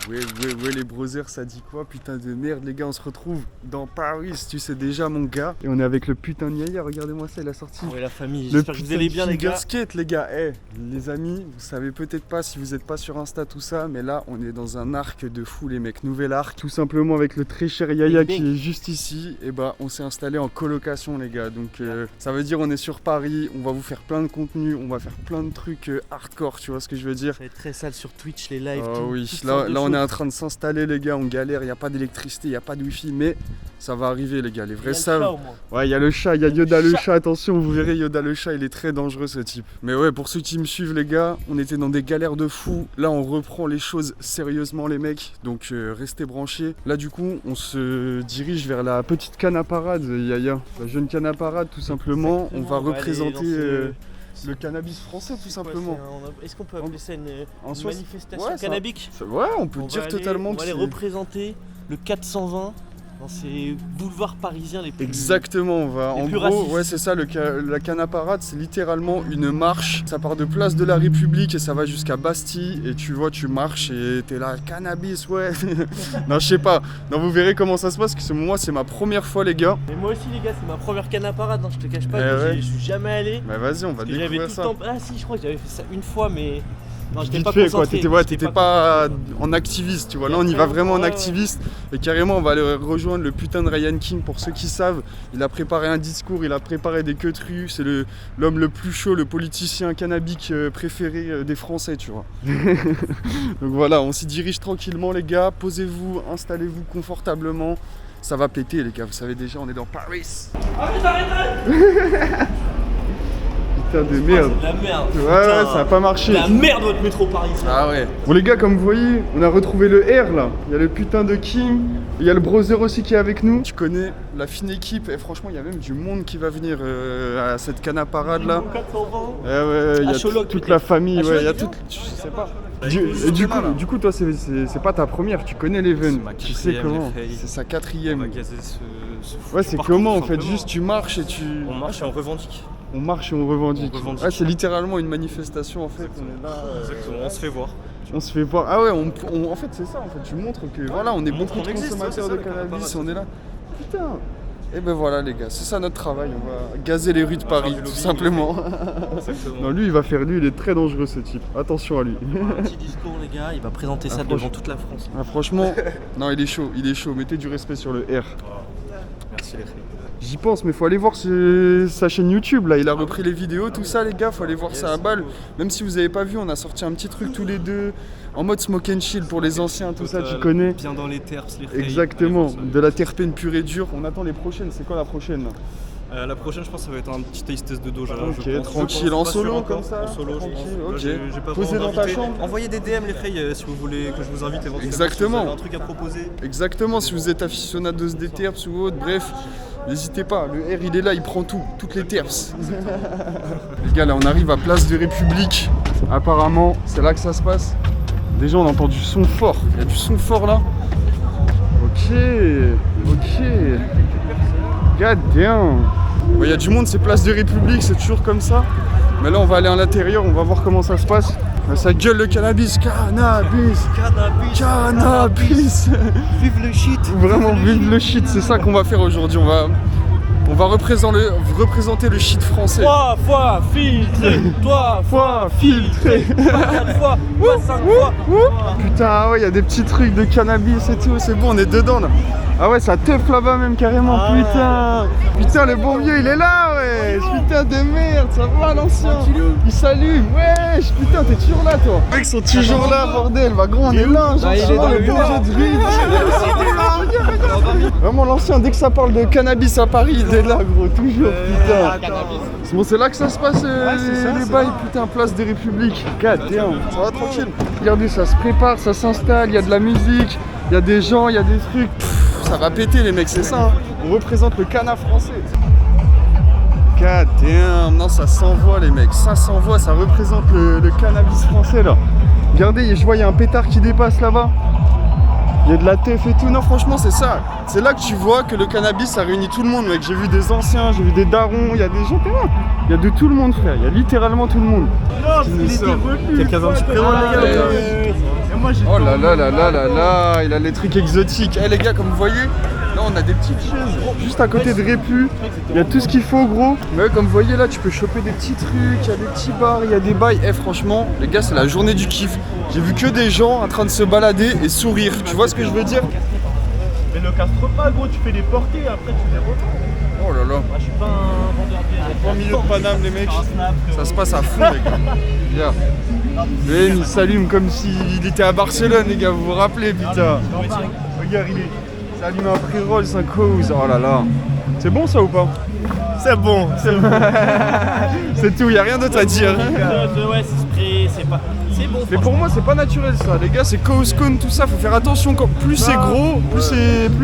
Ouais, les brothers, ça dit quoi? Putain de merde, les gars, on se retrouve dans Paris, tu sais déjà, mon gars. Et on est avec le putain de Yaya, regardez-moi ça, il a sorti. Ouais, la famille, j'espère que vous allez bien, les gars. Skate, les gars. Les amis, vous savez peut-être pas si vous êtes pas sur Insta, tout ça, mais là, on est dans un arc de fou, les mecs. Nouvel arc, tout simplement avec le très cher Yaya qui est juste ici. Et bah, on s'est installé en colocation, les gars. Donc, ça veut dire on est sur Paris, on va vous faire plein de contenu, on va faire plein de trucs hardcore, tu vois ce que je veux dire? Ça va être très sale sur Twitch, les lives. Oh oui, là on est en train de s'installer, les gars, on galère, il n'y a pas d'électricité, il n'y a pas de wifi, mais ça va arriver, les gars, les vrais savent. Ouais, il y a le chat, il y a Yoda le chat, attention, vous verrez Yoda le chat, il est très dangereux ce type. Mais ouais, pour ceux qui me suivent, les gars, on était dans des galères de fou. Là, on reprend les choses sérieusement, les mecs, donc restez branchés. Là, du coup, on se dirige vers la petite canne à parade, Yaya. La jeune canne à parade, tout simplement. Exactement, on va représenter le cannabis français, tout simplement. Est-ce qu'on peut appeler ça une manifestation ouais, cannabique? Ouais, on peut dire totalement que on va aller représenter le 420 dans ces boulevards parisiens les plus... Exactement, on va... En gros, racistes. Ouais, c'est ça, la canne à parade, c'est littéralement une marche. Ça part de Place de la République et ça va jusqu'à Bastille. Et tu vois, tu marches et t'es là, cannabis, ouais. Non, je sais pas. Non, vous verrez comment ça se passe, parce que moi, c'est ma première fois, les gars. Mais moi aussi, les gars, c'est ma première canne à parade, hein, je te cache pas, je suis jamais allé. Bah vas-y, on va découvrir ça. Ah si, je crois que j'avais fait ça une fois, mais... Non, j'étais pas concentré. T'étais pas en activiste, tu vois. Là, on y va vraiment en activiste. Et carrément, on va aller rejoindre le putain de Ryan King. Pour ceux qui savent, il a préparé un discours, il a préparé des queues-trues. C'est l'homme le plus chaud, le politicien cannabique préféré des Français, tu vois. Donc voilà, on s'y dirige tranquillement, les gars. Posez-vous, installez-vous confortablement. Ça va péter, les gars. Vous savez déjà, on est dans Paris. Arrête. Putain de merde. C'est de la merde. Ouais, ça a pas marché. La merde votre métro parisien. Ah ouais. Bon les gars, comme vous voyez, on a retrouvé le R là. Il y a le putain de King. Il y a le brother aussi qui est avec nous. Tu connais la fine équipe et franchement, il y a même du monde qui va venir à cette canne à parade là. 420. Ouais, il y a toute la famille. Ouais, il y a toute. Je sais pas. Du coup, toi, c'est pas ta première. Tu connais l'event. Tu sais comment. C'est sa quatrième. On va gazer ouais, c'est comment en fait? Juste tu marches et tu. On marche et on revendique. On marche et on revendique. Ouais, c'est littéralement une manifestation en fait. Exactement. On est là. Exactement. On se fait voir. On se fait voir. Ah ouais, en fait c'est ça. En fait, tu montres que voilà, on est beaucoup de consommateurs de cannabis. On est là. Putain. Et ben voilà les gars, c'est ça notre travail. On va gazer les rues de Paris, tout simplement. Exactement. Non, lui il est très dangereux ce type. Attention à lui. Un petit discours les gars, il va présenter ça devant toute la France. Ah, franchement, non il est chaud. Mettez du respect sur le R. Merci les filles. J'y pense, mais faut aller voir sa chaîne YouTube là. Il a repris les vidéos, tout ça, les gars. Faut aller voir ça à balle. Même si vous avez pas vu, on a sorti un petit truc tous les deux en mode smoke and chill pour les anciens, tout ça, tu connais. Bien dans les terps, les rails. Exactement, de la terpène pure et dure. On attend les prochaines. C'est quoi la prochaine là? La prochaine, je pense que ça va être un petit taste test de doja. Ok, tranquille, en solo comme ça. En solo, je pense. Ok. J'ai pas Posé dans ta chambre. Envoyez des DM les filles si vous voulez que je vous invite éventuellement. Exactement. Si vous avez un truc à proposer. Exactement, si vous êtes aficionados des terps ou autre, bref. N'hésitez pas, le R il est là, il prend tout, toutes les terps. Les gars, là on arrive à Place de République. Apparemment, c'est là que ça se passe. Déjà on entend du son fort. Il y a du son fort là. Ok. God damn. Il y a du monde, c'est Place de République, c'est toujours comme ça. Mais là on va aller à l'intérieur, on va voir comment ça se passe. Ça gueule le cannabis, cannabis. Vive le shit. Vraiment vive le shit, c'est ça qu'on va faire aujourd'hui. On va représenter le shit français. 3 fois filtré, 3 fois filtré, 4 fois, 5 fois. Putain, ah ouais, il y a des petits trucs de cannabis et tout, c'est bon, on est dedans là. Ah ouais, ça teuf là-bas même carrément, putain, le bon vieux il est là, ouais. Putain de merde, ça va l'ancien. Il s'allume, wesh, putain, t'es toujours là toi. Les mecs sont toujours là, bordel, bah gros, on est là, genre, il est dans le BG de rue. Vraiment l'ancien, dès que ça parle de cannabis à Paris, il est là gros, toujours, putain. C'est bon, c'est là que ça se passe les bails, putain, Place des Républiques. God damn, ça va tranquille. Regardez, ça se prépare, ça s'installe, il y a de la musique, il y a des gens, il y a des trucs. Ça va péter les mecs, c'est ça, hein. On représente le canard français. God damn, non ça s'envoie les mecs, ça s'envoie, ça représente le cannabis français là. Regardez, je vois il y a un pétard qui dépasse là-bas. Il y a de la teuf et tout, non franchement c'est ça. C'est là que tu vois que le cannabis ça réunit tout le monde mec. J'ai vu des anciens, j'ai vu des darons, il y a des gens, il y a de tout le monde frère, il y a littéralement tout le monde. Quelqu'un veut un petit prénom les gars? Oh là là là là là là, il a les trucs exotiques. Eh les gars, comme vous voyez, là on a des petites chaises juste à côté de Répu. Il y a tout ce qu'il faut gros. Mais ouais, comme vous voyez là, tu peux choper des petits trucs, il y a des petits bars, il y a des bails. Eh franchement, les gars, c'est la journée du kiff. J'ai vu que des gens en train de se balader et sourire. Tu vois ce que je veux dire? Mais le castre pas, gros, tu fais des portées, après tu les revends. Oh là là. Moi, je suis pas un vendeur de En milieu de Paname, les mecs. Ça se passe à fond, les gars. Regarde. Il s'allume comme s'il était à Barcelone, les gars. Vous vous rappelez, putain. Regarde, il est. Ça allume un pré-roll, 5 cause. Oh là là. C'est bon ça ou pas? C'est bon, c'est bon. C'est tout, y a rien d'autre à dire. Ouais, c'est spray, c'est pas. C'est bon. Mais pour moi, c'est pas naturel ça, les gars. C'est cause cone, tout ça. Faut faire attention. Quand plus c'est gros, plus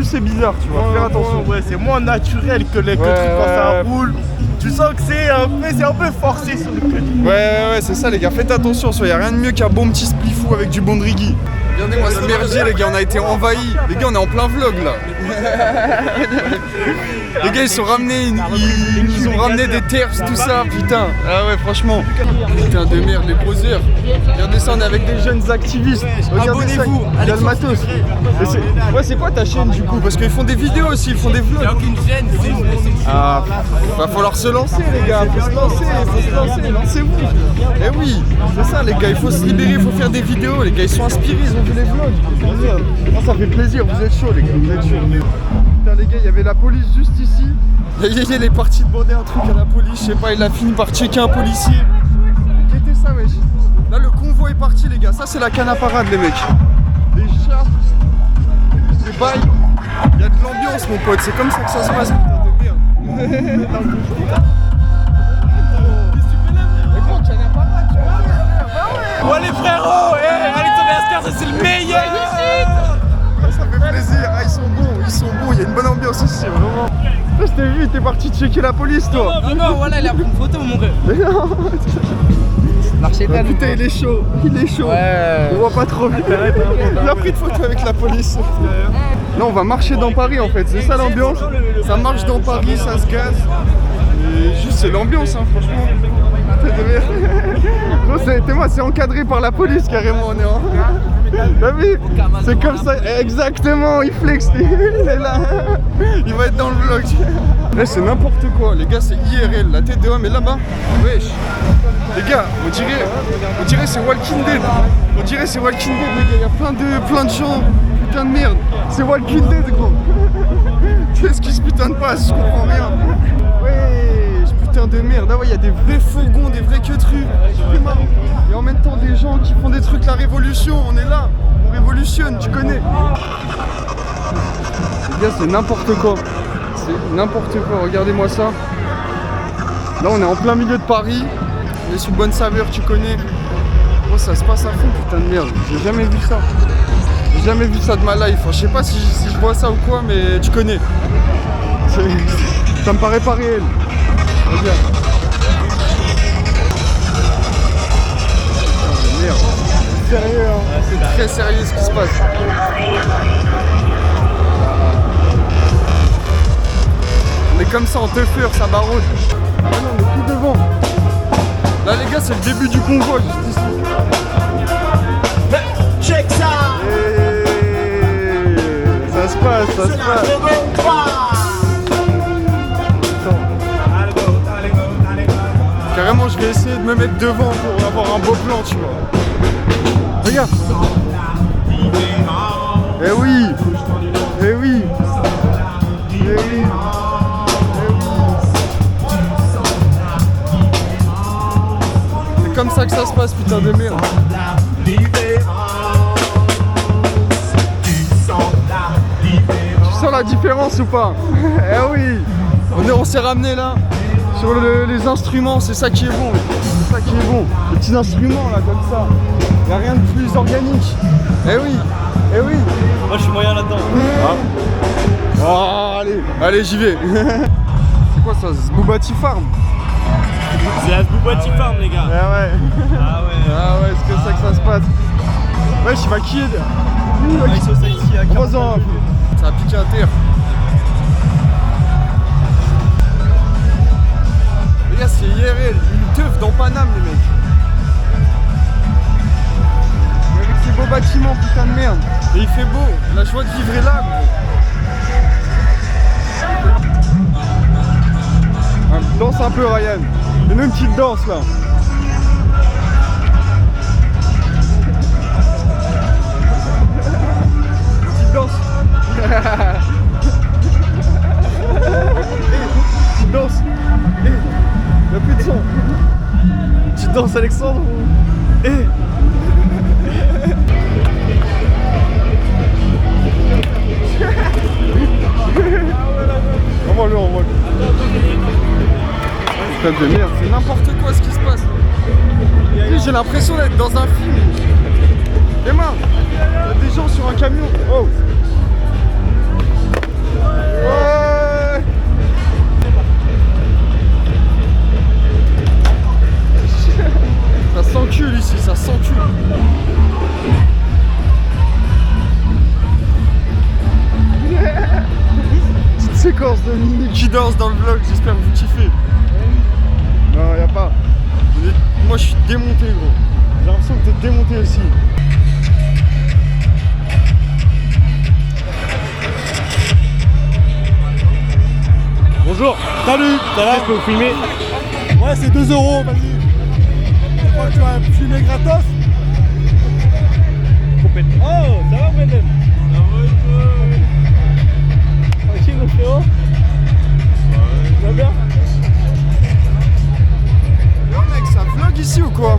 c'est bizarre. Tu vois. Faire attention. Ouais, c'est moins naturel que le truc quand ça roule. Tu sens que c'est un peu forcé sur le côté. Ouais, c'est ça, les gars. Faites attention. Y a rien de mieux qu'un bon petit spliffou avec du bon drigui. Regardez-moi ce merdier, les gars. On a été envahis. Les gars, on est en plein vlog là. Les gars, ils ont ramené des terres, tout ça, putain. Ah ouais, franchement. Putain de merde, les poseurs. Regardez ça, on est avec des jeunes activistes. Abonnez-vous, il y a le matos. Ouais, c'est quoi ta chaîne du coup? Parce qu'ils font des vidéos aussi, ils font des vlogs. Ah, va falloir se lancer, les gars. Faut se lancer, lancez-vous. Eh oui, c'est ça, les gars. Il faut se libérer, il faut faire des vidéos. Les gars, ils sont inspirés, ils ont vu les vlogs. Ça fait plaisir, vous êtes chauds, les gars, vous êtes chauds. Putain, les gars, il y avait la police juste ici. Il est parti demander un truc à la police, je sais pas, il a fini par checker un policier. Qu'était ça, wesh? Là, le convoi est parti, les gars. Ça, c'est la canne à parade, les mecs. Les chats, les bails. Il y a de l'ambiance, mon pote. C'est comme ça que ça se passe, putain de merde. Ouais, les frérots, allez, Tony Ascar, ça c'est le meilleur. Ça fait plaisir, ah, ils sont bons, il y a une bonne ambiance ici, vraiment. Là, je t'ai vu, t'es parti checker la police, toi. Non, voilà, il a pris une photo, mon gars. Mais non. Marchez pas, putain, il est chaud. Ouais. On voit pas trop bien. Il a pris de photo avec la police. Là, on va marcher dans Paris, en fait, c'est ça l'ambiance. Ça marche dans Paris, ça se gaze. Et juste, c'est l'ambiance, hein, franchement. Moi, c'est encadré par la police carrément, on est en. T'as vu? C'est comme ça, exactement, il flex, il est là. Il va être dans le vlog. Là, c'est n'importe quoi, les gars, c'est IRL, la tête de homme est là-bas. Wesh. Les gars, on dirait c'est Walking Dead. On dirait c'est Walking Dead, les gars, il y a plein de gens. Putain de merde, c'est Walking Dead, gros. Qu'est-ce qui se putain de passe? Je comprends rien. Putain de merde, ah ouais, il y a des vrais fourgons, des vrais queutrus. C'est marrant. Et en même temps, des gens qui font des trucs, la révolution, on est là, on révolutionne, tu connais. Les gars, c'est n'importe quoi. C'est n'importe quoi, regardez-moi ça. Là, on est en plein milieu de Paris. On est sous bonne saveur, tu connais. Oh, ça se passe à fond, putain de merde. J'ai jamais vu ça. J'ai jamais vu ça de ma life. Je sais pas si je vois ça ou quoi, mais tu connais. Ça me paraît pas réel. Regarde. Merde. C'est sérieux, hein. C'est très sérieux ce qui se passe. On est comme ça en teufeur, ça baraude. Ah non, on est plus devant. Là les gars, c'est le début du convoi juste ici. Check ça. Ça se passe. Carrément, je vais essayer de me mettre devant pour avoir un beau plan, tu vois. Regarde. Eh oui. C'est comme ça que ça se passe, putain de merde. Tu sens la différence ou pas? Eh oui. On s'est ramené là. Sur les instruments, c'est ça qui est bon. C'est ça qui est bon. Les petits instruments là, comme ça. Il n'y a rien de plus organique. Eh oui. Moi je suis moyen là-dedans. Oh, allez, j'y vais. C'est quoi ça? C'est Bugatti Farm. C'est la Bugatti Farm, les gars. Ah ouais, c'est comme ça que ça se passe. Wesh, il va qui est 3 ans. Ça a piqué un terre. Les gars, c'est IRL, une teuf dans Paname, les mecs. Avec ses beaux bâtiments, putain de merde. Et il fait beau, la joie de vivre est là, gros. Danse un peu, Ryan. Fais-nous une petite danse, là. Petite danse. Petite danse. Y'a plus de son. Petite danse, Alexandre. Envoie-le. Putain de merde, c'est n'importe quoi ce qui se passe. J'ai l'impression d'être dans un film. Emma, il y a des gens sur un camion. Oh. Ouais. Ça s'encule ici, ça s'encule. Petite séquence de Mimi qui danse dans le vlog, j'espère que vous kiffez. Non, y'a pas. Moi je suis démonté, gros. J'ai l'impression que t'es démonté aussi. Bonjour. Salut. Ça va, je peux vous filmer? Ouais, c'est 2 €, vas-y. Tu crois que tu vas filmer gratos? Complètement. Oh, ça va, Brendan? Ça va et toi? Tranquille, mon frérot? Ouais. Ça va bien? Yo mec, ça vlog ici ou quoi?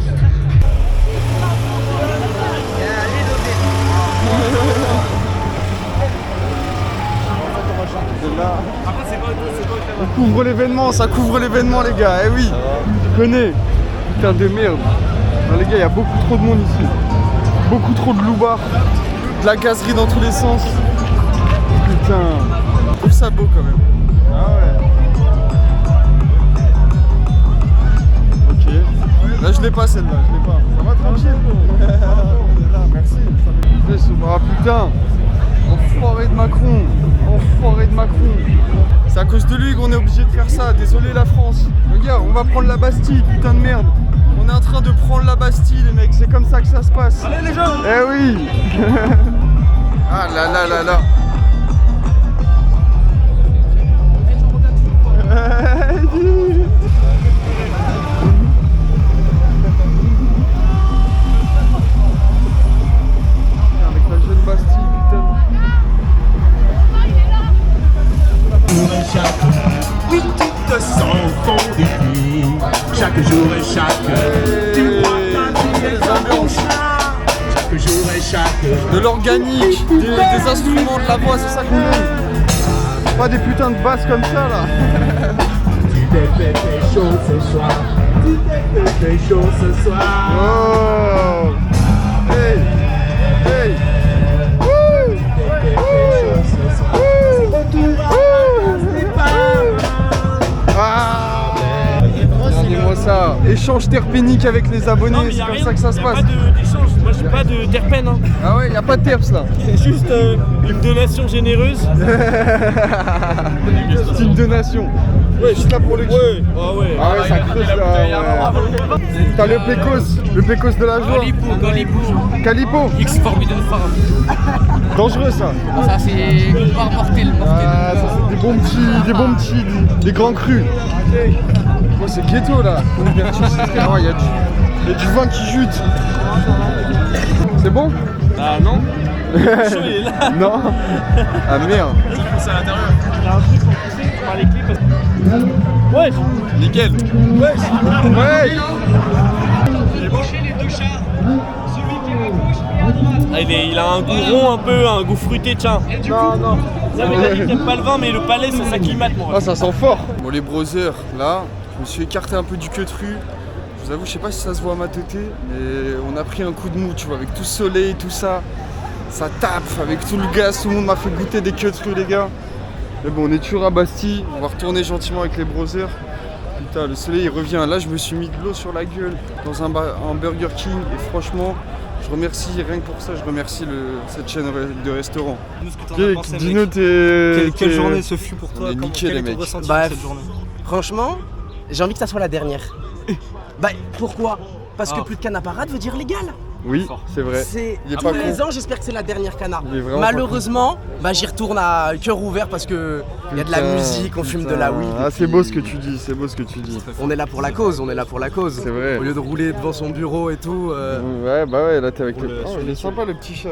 On couvre l'événement, ça couvre l'événement les gars, eh oui, tu connais. Putain de merde. Non les gars, il y a beaucoup trop de monde ici. Beaucoup trop de loupards. De la gazerie dans tous les sens. Putain. Je trouve ça beau quand même. Ah ouais. Ok. Là je l'ai pas celle-là, je l'ai pas. Ça va tranquille. Merci. Ah putain. Enfoiré de Macron. Enfoiré de Macron. C'est à cause de lui qu'on est obligé de faire ça. Désolé la France. Regarde, on va prendre la Bastille, putain de merde. On est en train de prendre la Bastille les mecs, c'est comme ça que ça se passe. Allez les gens. Eh oui. Ah là là là là. Avec la jeune Bastille, putain. Oui, tu te sens au fond du cul. Chaque jour et chaque. Tu vois ta vie est comme ton chat. Chaque jour et chaque. De l'organique, des instruments, de la voix, c'est ça qu'on aime. Pas des putains de basses comme ça là. Tu t'es fait chaud ce soir. Tu t'es fait chaud ce soir. Oh. Hey. Hey. Wouh. Tu t'es fait chaud ce soir. C'est pas Ah. Regardez-moi ça. Échange terpénique avec les abonnés, c'est comme ça que ça se passe. Il n'y a pas d'échange, moi j'ai pas de terpène. Hein. Ah ouais, y a pas de terps là. C'est juste une donation généreuse. C'est une donation. Ouais, juste là pour le kiff. Ouais, ah ouais. Ah ouais, ça creuse là. Ouais. T'as le pécos de la joie. Calipo. X formidable femme. Dangereux ça. Ça c'est pas mortel. Ah, ça c'est des grands crus. Oh, c'est ghetto là. Il y a du vin qui jute. C'est bon? Ah non. Le chaud il est là. Non. Ah merde. C'est à l'intérieur. Il y a un truc pour pousser par les clés parce que. Ouais. Nickel. Ouais. Ouais. Ah, il a un goût rond un peu, un goût fruité, tiens. Non. Ça mais t'as dit que t'aimes pas le vin, mais le palais ça s'acclimate moi. Ah, ça sent fort. Bon, les brothers, là, je me suis écarté un peu du queutru. Je vous avoue, je sais pas si ça se voit à ma tête, mais on a pris un coup de mou, tu vois, avec tout ce soleil, tout ça. Ça tape, avec tout le gaz, tout le monde m'a fait goûter des queutrus, les gars. Mais bon, on est toujours à Bastille, on va retourner gentiment avec les brothers. Putain, le soleil il revient. Là, je me suis mis de l'eau sur la gueule dans un Burger King et franchement, je remercie, rien que pour ça, je remercie cette chaîne de restaurants. Dis-nous ce que t'en as pensé, Dis-nous mec. Quelle journée ce fut pour toi? On est niqués, les mecs. Ressenti Bah, cette journée? Franchement, j'ai envie que ça soit la dernière. Bah pourquoi? Parce que plus de canne à parade veut dire légal. Oui, c'est vrai. C'est Il est tous pas les con. ans, j'espère que c'est la dernière Cana. Il est vraiment Malheureusement, j'y retourne à cœur ouvert parce que il y a de la Putain, musique, on fume de la weed. Ah, et c'est puis beau ce que tu dis, c'est beau ce que tu dis. On est là pour la cause, on est là pour la cause. C'est vrai. Au lieu de rouler devant son bureau et tout. Ouais, bah ouais, là t'es avec le. Oh, il est sympa le petit chat.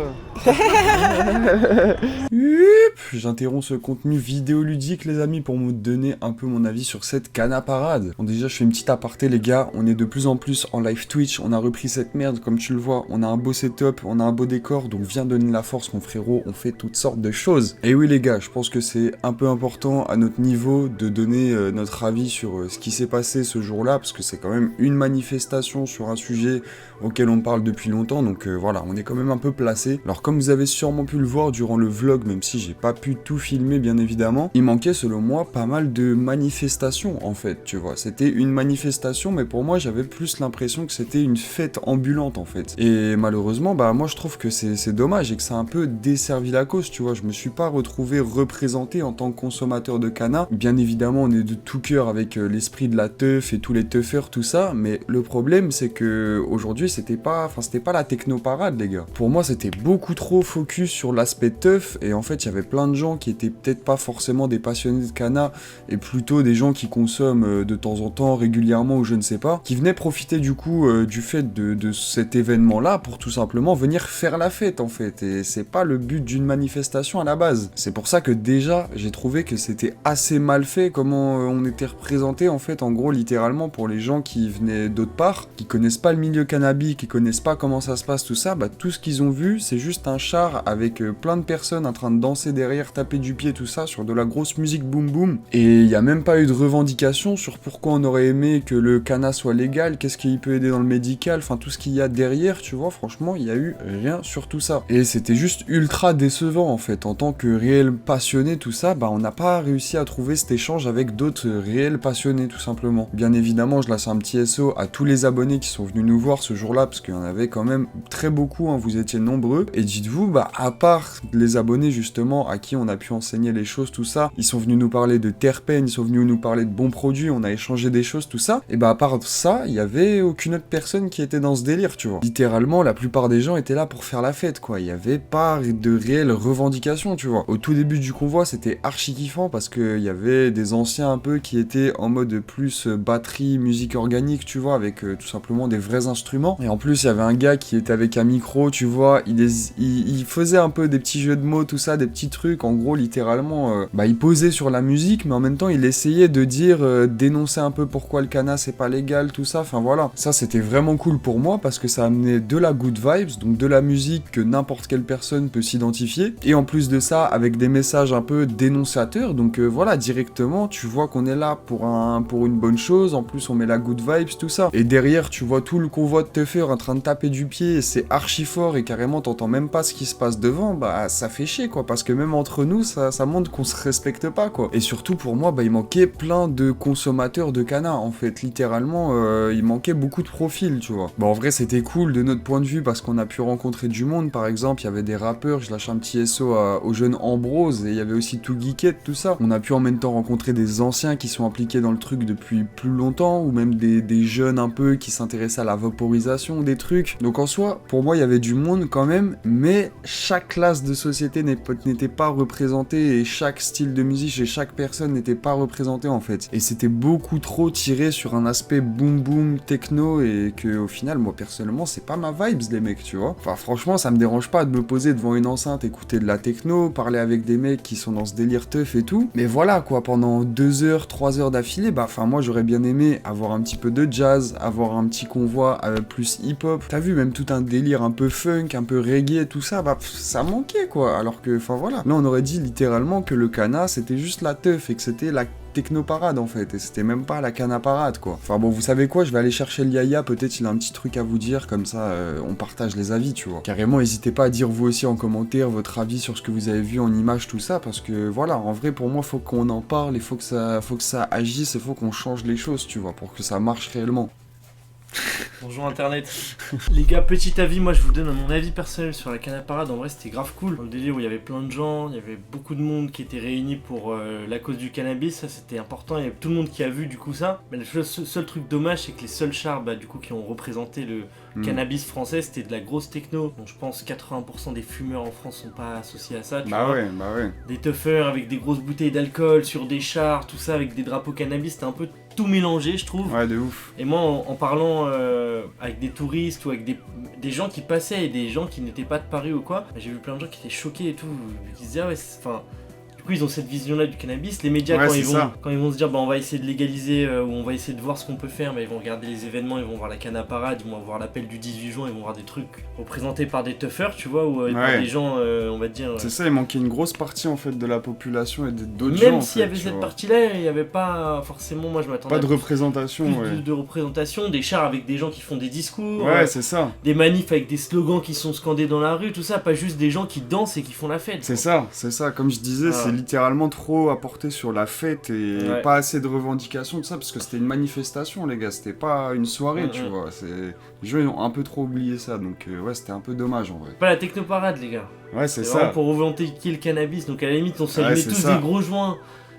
J'interromps ce contenu vidéoludique, les amis, pour vous donner un peu mon avis sur cette Cana Parade. Bon, déjà, je fais une petite aparté, les gars. On est de plus en plus en live Twitch. On a repris cette merde, comme tu le vois. On a un beau setup, on a un beau décor. Donc, viens donner la force, mon frérot. On fait toutes sortes de choses. Et oui, les gars, je pense que c'est un peu important à notre niveau de donner notre avis sur ce qui s'est passé ce jour-là. Parce que c'est quand même une manifestation sur un sujet auquel on parle depuis longtemps. Donc, voilà, on est quand même un peu placé. Alors, comme vous avez sûrement pu le voir durant le vlog, même si j'ai pas pu tout filmer, bien évidemment, il manquait, selon moi, pas mal de manifestations, en fait, tu vois. C'était une manifestation, mais pour moi, j'avais plus l'impression que c'était une fête ambulante, en fait. Et malheureusement, bah, moi, je trouve que c'est dommage et que ça a un peu desservi la cause, tu vois. Je me suis pas retrouvé représenté en tant que consommateur de Cana. Bien évidemment, on est de tout cœur avec l'esprit de la teuf et tous les teufeurs, tout ça, mais le problème, c'est que aujourd'hui, c'était pas la techno-parade, les gars. Pour moi, c'était beaucoup trop focus sur l'aspect teuf, et en fait, il y avait plein de gens qui étaient peut-être pas forcément des passionnés de Cana, et plutôt des gens qui consomment de temps en temps, régulièrement, ou je ne sais pas, qui venaient profiter du coup du fait de cet événement-là pour tout simplement venir faire la fête, en fait. Et c'est pas le but d'une manifestation à la base. C'est pour ça que déjà, j'ai trouvé que c'était assez mal fait comment on était représenté, en fait, en gros, littéralement, pour les gens qui venaient d'autre part, qui connaissent pas le milieu cannabis, qui connaissent pas comment ça se passe, tout ça, bah tout ce qu'ils ont vu, c'est juste un char avec plein de personnes en train de danser derrière, taper du pied, tout ça, sur de la grosse musique boum boum. Et il y a même pas eu de revendication sur pourquoi on aurait aimé que le canna soit légal, qu'est-ce qui peut aider dans le médical, enfin tout ce qu'il y a derrière, tu vois, franchement, il y a eu rien sur tout ça. Et c'était juste ultra décevant, en fait. En tant que réel passionné, tout ça, bah on n'a pas réussi à trouver cet échange avec d'autres réels passionnés, tout simplement. Bien évidemment, je lâche un petit SO à tous les abonnés qui sont venus nous voir ce jour-là, parce qu'il y en avait quand même très beaucoup, hein, vous étiez nombreux. Et dites-vous, bah à part les abonnés justement à qui on a pu enseigner les choses, tout ça, ils sont venus nous parler de terpènes, ils sont venus nous parler de bons produits, on a échangé des choses, tout ça. Et bah à part ça, il y avait aucune autre personne qui était dans ce délire, tu vois. Littéralement, la plupart des gens étaient là pour faire la fête, quoi. Il y avait pas de réelle revendication, tu vois. Au tout début du convoi, c'était archi kiffant parce qu'il y avait des anciens un peu qui étaient en mode plus batterie, musique organique, tu vois, avec tout simplement des vrais instruments. Et en plus, il y avait un gars qui était avec un micro, tu vois, il faisait un peu des petits jeux de mots, tout ça, des petits trucs. En gros, littéralement, bah, il posait sur la musique, mais en même temps, il essayait de dire, dénoncer un peu pourquoi le canna c'est pas légal, tout ça. Enfin voilà, ça c'était vraiment cool pour moi parce que ça amenait de la good vibes, donc de la musique que n'importe quelle personne peut s'identifier. Et en plus de ça, avec des messages un peu dénonciateurs, donc voilà, directement, tu vois qu'on est là pour une bonne chose. En plus, on met la good vibes, tout ça. Et derrière, tu vois tout le convoi de teufeurs en train de taper du pied, et c'est archi fort et carrément t'entends même pas ce qui se passe devant. Bah ça fait chier, quoi, parce que même entre nous, ça montre qu'on se respecte pas, quoi. Et surtout pour moi, bah il manquait plein de consommateurs de canna, en fait, littéralement, il manquait beaucoup de profils, tu vois. Bon, en vrai, c'était cool de notre point de vue parce qu'on a pu rencontrer du monde. Par exemple, il y avait des rappeurs, je lâche un petit SO au jeune Ambrose, et il y avait aussi tout Geekette, tout ça. On a pu en même temps rencontrer des anciens qui sont impliqués dans le truc depuis plus longtemps, ou même des jeunes un peu qui s'intéressaient à la vaporisation, des trucs. Donc en soi, pour moi, il y avait du monde quand même, mais chaque classe de société n'était pas représentée, et chaque style de musique et chaque personne n'était pas représentée, en fait. Et c'était beaucoup trop tiré sur un aspect boom boom techno, et que au final, moi personnellement, c'est pas ma vibes, les mecs, tu vois. Enfin, franchement, ça me dérange pas de me poser devant une enceinte, écouter de la techno, parler avec des mecs qui sont dans ce délire teuf et tout. Mais voilà, quoi, pendant 2 heures, 3 heures d'affilée, bah, enfin, moi, j'aurais bien aimé avoir un petit peu de jazz, avoir un petit convoi plus hip-hop. T'as vu, même tout un délire un peu funk, un peu reggae, tout ça, bah, ça manquait, quoi. Alors que, enfin, voilà. Là, on aurait dit littéralement que le canna, c'était juste la teuf et que c'était la technoparade, en fait, et c'était même pas la canna parade, quoi. Enfin bon, vous savez quoi, je vais aller chercher le Yaya, peut-être il a un petit truc à vous dire, comme ça on partage les avis, tu vois. Carrément, n'hésitez pas à dire vous aussi en commentaire votre avis sur ce que vous avez vu en image, tout ça, parce que voilà, en vrai, pour moi, faut qu'on en parle, il faut que ça agisse, il faut qu'on change les choses, tu vois, pour que ça marche réellement. Bonjour internet. Les gars, petit avis, moi je vous donne mon avis personnel sur la canne à parade. En vrai c'était grave cool. Dans le délire où il y avait plein de gens, il y avait beaucoup de monde qui était réuni pour la cause du cannabis, ça c'était important. Il y avait tout le monde qui a vu du coup ça. Mais le seul truc dommage c'est que les seuls chars du coup qui ont représenté le cannabis français c'était de la grosse techno. Donc je pense 80% des fumeurs en France sont pas associés à ça. Tu vois. Ouais. Des tuffers avec des grosses bouteilles d'alcool sur des chars, tout ça avec des drapeaux cannabis, c'était un peu tout mélangé je trouve. Ouais, de ouf. Et moi en parlant avec des touristes ou avec des gens qui passaient et des gens qui n'étaient pas de Paris ou quoi, j'ai vu plein de gens qui étaient choqués et tout, qui se disaient ah ouais, enfin... Du coup ils ont cette vision là du cannabis, les médias Ouais, quand ils vont se dire bah on va essayer de légaliser ou on va essayer de voir ce qu'on peut faire, mais ils vont regarder les événements, ils vont voir la canne à parade, ils vont voir l'appel du 18 juin, ils vont voir des trucs représentés par des tuffers tu vois, ou par des gens on va dire... C'est ça, il manquait une grosse partie en fait de la population et d'autres gens. Même s'il y avait cette partie là, il n'y avait pas forcément, moi je m'attendais pas de représentation, de représentation, des chars avec des gens qui font des discours, ouais c'est ça. Des manifs avec des slogans qui sont scandés dans la rue, tout ça, pas juste des gens qui dansent et qui font la fête. C'est ça, comme je disais, c'est littéralement trop apporté sur la fête et pas assez de revendications, tout ça, parce que c'était une manifestation, les gars, c'était pas une soirée, tu vois. Les gens ils ont un peu trop oublié ça, donc ouais, c'était un peu dommage en vrai. Pas la technoparade, les gars. Ouais, c'est vraiment ça. Pour revendiquer le cannabis, donc à la limite, on s'allumait tous des gros joints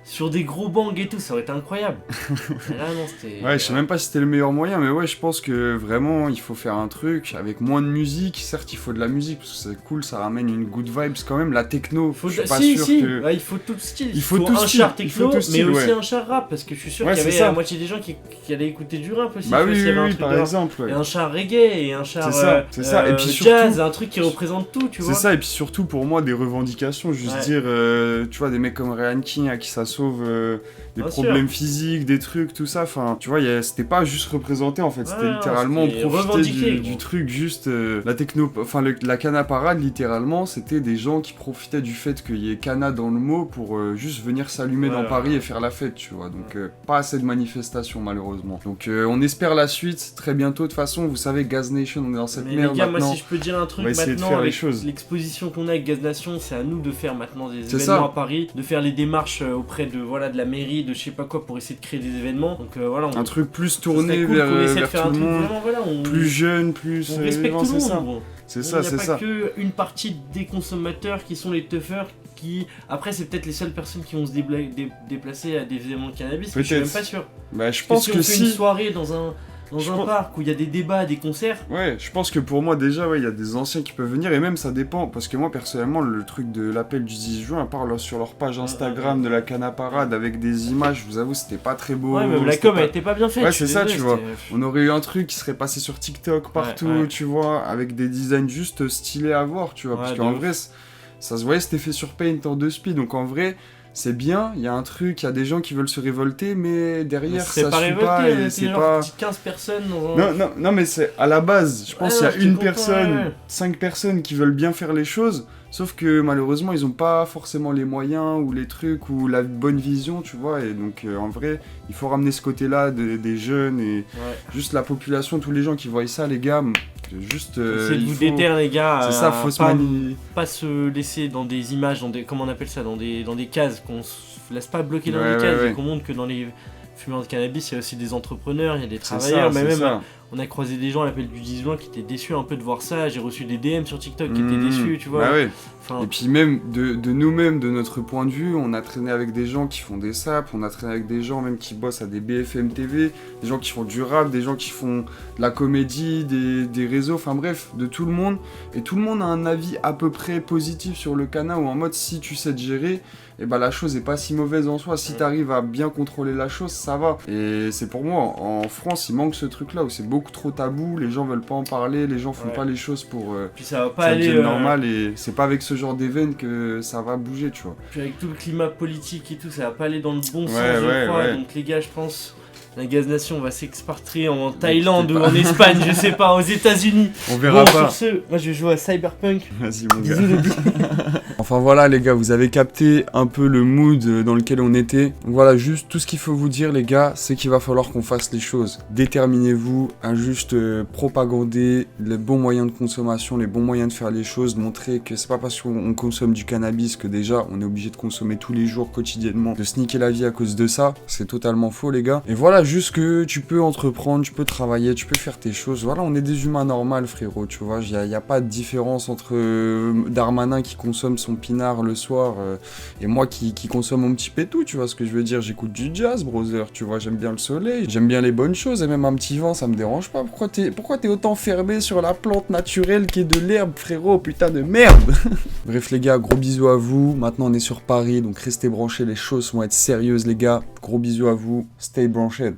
sur des gros bangs et tout, ça aurait été incroyable. Là, non, c'était... Ouais, je sais même pas si c'était le meilleur moyen, mais ouais, je pense que vraiment, il faut faire un truc avec moins de musique. Certes, il faut de la musique, parce que c'est cool, ça ramène une good vibes quand même. La techno, je suis pas sûr que... Ouais, il faut tout style. Il faut un char techno, mais aussi un char rap, parce que je suis sûr qu'il y avait la moitié des gens qui allaient écouter du rap aussi. Bah oui, par exemple. Et un char reggae, et un char c'est ça. Et puis jazz, surtout, un truc qui représente tout, tu vois. C'est ça, et puis surtout pour moi, des revendications, juste dire, tu vois, des mecs comme Ryan King à qui ça sauve... des problèmes physiques, des trucs, tout ça, enfin, tu vois, c'était pas juste représenté en fait, c'était littéralement profiter du truc, juste la techno, enfin la canne à parade, littéralement, c'était des gens qui profitaient du fait qu'il y ait canna dans le mot pour juste venir s'allumer dans Paris et faire la fête, tu vois, donc pas assez de manifestations malheureusement. Donc on espère la suite très bientôt, de toute façon, vous savez, Gaz Nation, on est dans cette merde les gars, maintenant. moi si je peux dire un truc maintenant, avec l'exposition qu'on a avec Gaz Nation, c'est à nous de faire maintenant des événements à Paris, de faire les démarches auprès de la mairie, de je sais pas quoi, pour essayer de créer des événements. Donc voilà, un truc plus tourné vers tout le monde, plus jeune, plus... On respecte tout le monde, gros. C'est ça, c'est ça. Il n'y a pas qu'une partie des consommateurs qui sont les tuffers qui... Après, c'est peut-être les seules personnes qui vont se déplacer à des événements de cannabis, mais je suis même pas sûr. Bah, je pense que si on fait une soirée dans un parc où il y a des débats, des concerts. Ouais, je pense que pour moi déjà, il y a des anciens qui peuvent venir et même ça dépend parce que moi personnellement, le truc de l'appel du 10 juin, à part sur leur page Instagram de la canne à parade avec des images, je vous avoue, c'était pas très beau. Ouais, mais la com, elle était pas bien faite. Ouais, c'est ça, tu vois. On aurait eu un truc qui serait passé sur TikTok partout, tu vois, avec des designs juste stylés à voir, tu vois, parce qu'en vrai, ça se voyait, c'était fait sur Paint en 2 speed, donc en vrai. C'est bien, il y a un truc, il y a des gens qui veulent se révolter, mais derrière ça suit pas et c'est pas... 15 personnes dans un... Non, mais c'est à la base, je pense qu'il y a une personne, 5 personnes qui veulent bien faire les choses, sauf que malheureusement ils ont pas forcément les moyens ou les trucs ou la bonne vision, tu vois, et donc en vrai, il faut ramener ce côté-là des jeunes et juste la population, tous les gens qui voient ça, les gars... Juste c'est de vous déterre les gars, c'est ça, faut pas se laisser dans des images, dans des, comment on appelle ça, dans des cases, qu'on se laisse pas bloquer dans des cases et qu'on montre que dans les fumeurs de cannabis il y a aussi des entrepreneurs, il y a des travailleurs, mais même on a croisé des gens à l'appel du 10 juin qui étaient déçus un peu de voir ça, j'ai reçu des DM sur TikTok qui étaient déçus, tu vois. Bah ouais. Et puis même de nous-mêmes, de notre point de vue, on a traîné avec des gens qui font des saps, on a traîné avec des gens même qui bossent à des BFM TV, des gens qui font du rap, des gens qui font de la comédie, des réseaux, enfin bref, de tout le monde. Et tout le monde a un avis à peu près positif sur le canna ou en mode si tu sais te gérer, et bah la chose est pas si mauvaise en soi. Si t'arrives à bien contrôler la chose, ça va. Et c'est pour moi, en France, il manque ce truc-là où c'est beaucoup trop tabou, les gens veulent pas en parler, les gens font pas les choses pour puis ça va pas aller normal et c'est pas avec ce genre d'événement que ça va bouger, tu vois. Puis avec tout le climat politique et tout, ça va pas aller dans le bon sens, je crois. Donc les gars, je pense... La Gaz Nation va s'expatrier en Thaïlande ou en Espagne, je sais pas, aux États-Unis. On verra pas. Sur ce, moi je vais jouer à Cyberpunk. Vas-y mon gars. Enfin voilà les gars, vous avez capté un peu le mood dans lequel on était. Donc voilà, juste tout ce qu'il faut vous dire les gars, c'est qu'il va falloir qu'on fasse les choses. Déterminez-vous à juste propagander les bons moyens de consommation, les bons moyens de faire les choses, montrer que c'est pas parce qu'on consomme du cannabis que déjà on est obligé de consommer tous les jours quotidiennement, de sneaker la vie à cause de ça. C'est totalement faux les gars. Et voilà, juste que tu peux entreprendre, tu peux travailler, tu peux faire tes choses. Voilà, on est des humains normaux, frérot, tu vois. Il y a pas de différence entre Darmanin qui consomme son pinard le soir et moi qui consomme mon petit pétou, tu vois ce que je veux dire. J'écoute du jazz, brother, tu vois, j'aime bien le soleil, j'aime bien les bonnes choses, et même un petit vent, ça me dérange pas. Pourquoi t'es autant fermé sur la plante naturelle qui est de l'herbe, frérot, putain de merde. Bref, les gars, gros bisous à vous. Maintenant, on est sur Paris, donc restez branchés, les choses vont être sérieuses, les gars. Gros bisous à vous, stay branchés.